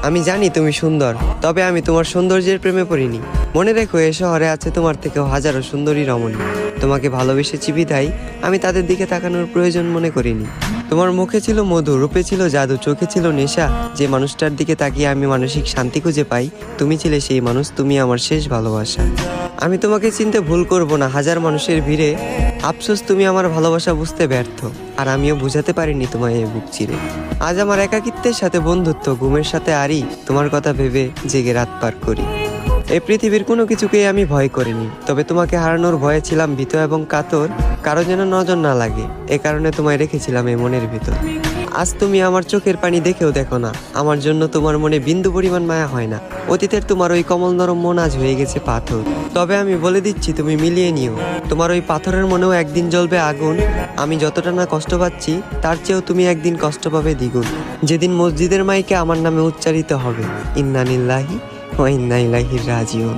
আমি জানি তুমি সুন্দর, তবে আমি তোমার সৌন্দর্যের প্রেমে পড়িনি। মনে রেখো, এ শহরে আছে তোমার থেকেও হাজারো সুন্দরী রমণী। তোমাকে ভালোবেসেছি বিধায় আমি তাদের দিকে তাকানোর প্রয়োজন মনে করিনি। তোমার মুখে ছিল মধু, রূপে ছিল জাদু, চোখে ছিল নেশা। যে মানুষটার দিকে তাকিয়ে আমি মানসিক শান্তি খুঁজে পাই, তুমি ছিলে সেই মানুষ। তুমি আমার শেষ ভালোবাসা। আমি তোমাকে চিনতে ভুল করব না হাজার মানুষের ভিড়ে। আফসোস তুমি আমার ভালোবাসা বুঝতে ব্যর্থ, আর আমিও বুঝাতে পারিনি তোমায় এই বুক চিরে। আজ আমার একাকিত্বের সাথে বন্ধুত্ব, ঘুমের সাথে আরি, তোমার কথা ভেবে জেগে রাত পার করি। এই পৃথিবীর কোনো কিছুকেই আমি ভয় করিনি, তবে তোমাকে হারানোর ভয়ে ছিলাম ভীত এবং কাতর। কারো যেন নজর না লাগে, এ কারণে তোমায় রেখেছিলাম এই মনের ভিতর। আজ তুমি আমার চোখের পানি দেখেও দেখো না, আমার জন্য তোমার মনে বিন্দু পরিমাণ মায়া হয় না। অতীতের তোমার ওই কমল নরম মন আজ হয়ে গেছে পাথর। তবে আমি বলে দিচ্ছি, তুমি মিলিয়ে নিও, তোমার ওই পাথরের মনেও একদিন জ্বলবে আগুন। আমি যতটা না কষ্ট পাচ্ছি, তার চেয়েও তুমি একদিন কষ্ট পাবে দ্বিগুণ। যেদিন মসজিদের মাইকে আমার নামে উচ্চারিত হবে ইন্না লিল্লাহি ওয়া ইন্না ইলাইহি রাজিউন।